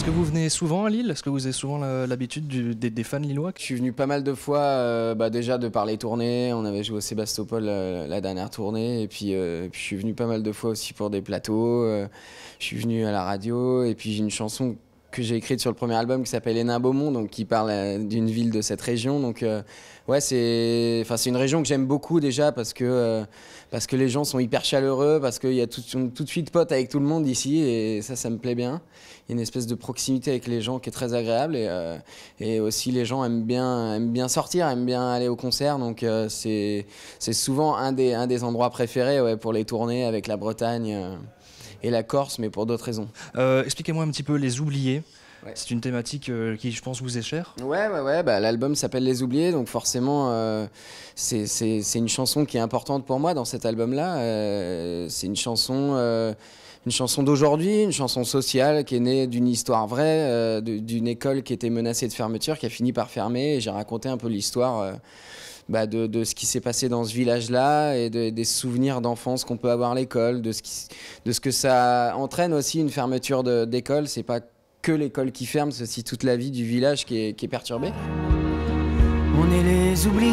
que vous venez souvent à Lille? Est-ce que vous avez souvent l'habitude des fans lillois? Je suis venu pas mal de fois, déjà de par les tournées. On avait joué au Sébastopol la dernière tournée. Et puis je suis venu pas mal de fois aussi pour des plateaux. Je suis venu à la radio. Et puis j'ai une chanson que j'ai écrite sur le premier album qui s'appelle Hénin Beaumont, donc qui parle d'une ville de cette région. Donc ouais, c'est une région que j'aime beaucoup déjà parce que les gens sont hyper chaleureux, parce qu'il y a tout de suite potes avec tout le monde ici, et ça me plaît bien. Il y a une espèce de proximité avec les gens qui est très agréable, et aussi les gens aiment bien sortir, aiment bien aller au concert, donc c'est souvent un des endroits préférés, ouais, pour les tournées avec la Bretagne et la Corse, mais pour d'autres raisons. Expliquez-moi un petit peu Les Oubliés. Ouais. C'est une thématique qui, je pense, vous est chère. Ouais, l'album s'appelle Les Oubliés, donc forcément c'est une chanson qui est importante pour moi dans cet album-là. C'est une chanson d'aujourd'hui, une chanson sociale qui est née d'une histoire vraie, d'une école qui était menacée de fermeture, qui a fini par fermer, et j'ai raconté un peu l'histoire de ce qui s'est passé dans ce village-là, et des souvenirs d'enfance qu'on peut avoir à l'école, de ce que ça entraîne aussi, une fermeture d'école. C'est pas que l'école qui ferme, c'est aussi toute la vie du village qui est perturbée. On est les oubliés,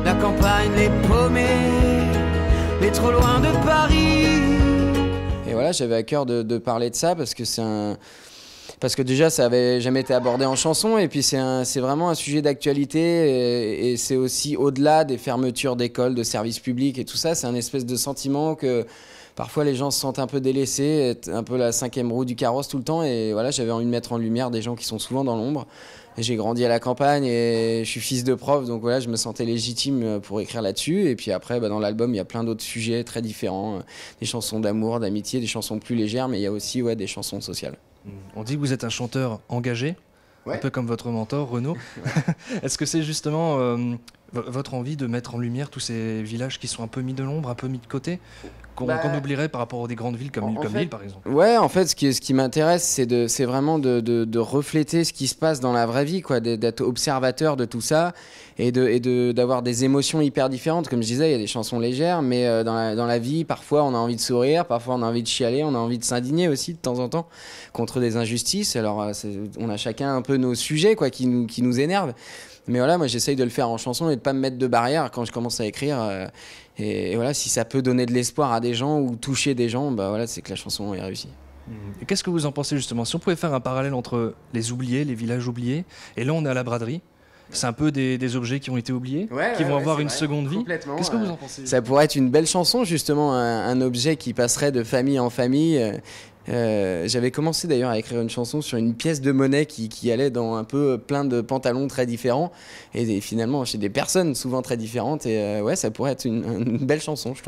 la campagne, les paumés, les trop loin de Paris. Et voilà, j'avais à cœur de parler de ça parce que déjà ça avait jamais été abordé en chanson, et puis c'est vraiment un sujet d'actualité, et c'est aussi au-delà des fermetures d'écoles, de services publics et tout ça. C'est un espèce de sentiment que parfois les gens se sentent un peu délaissés, être un peu la cinquième roue du carrosse tout le temps, et voilà, j'avais envie de mettre en lumière des gens qui sont souvent dans l'ombre. J'ai grandi à la campagne et je suis fils de prof, donc voilà, je me sentais légitime pour écrire là-dessus. Et puis après, dans l'album, il y a plein d'autres sujets très différents, des chansons d'amour, d'amitié, des chansons plus légères, mais il y a aussi des chansons sociales. On dit que vous êtes un chanteur engagé, ouais. Un peu comme votre mentor, Renaud. Ouais. Est-ce que c'est justement votre envie de mettre en lumière tous ces villages qui sont un peu mis de l'ombre, un peu mis de côté, qu'on oublierait par rapport à des grandes villes comme Lille, par exemple? Ouais, en fait, ce qui m'intéresse, c'est vraiment de refléter ce qui se passe dans la vraie vie, quoi, d'être observateur de tout ça, et d'avoir des émotions hyper différentes. Comme je disais, il y a des chansons légères, mais dans la vie, parfois on a envie de sourire, parfois on a envie de chialer, on a envie de s'indigner aussi de temps en temps contre des injustices. Alors on a chacun un peu nos sujets, quoi, qui nous énervent. Mais voilà, moi j'essaye de le faire en chanson et de pas me mettre de barrière quand je commence à écrire. Et voilà, si ça peut donner de l'espoir à des gens ou toucher des gens, voilà, c'est que la chanson est réussie. Et qu'est-ce que vous en pensez justement? Si on pouvait faire un parallèle entre les oubliés, les villages oubliés, et là on est à la braderie. C'est un peu des objets qui ont été oubliés, qui vont avoir une seconde vie. Qu'est-ce que vous en pensez? Ça pourrait être une belle chanson, justement, un objet qui passerait de famille en famille. J'avais commencé d'ailleurs à écrire une chanson sur une pièce de monnaie qui allait dans un peu plein de pantalons très différents, et finalement chez des personnes souvent très différentes, et ouais, ça pourrait être une belle chanson, je trouve.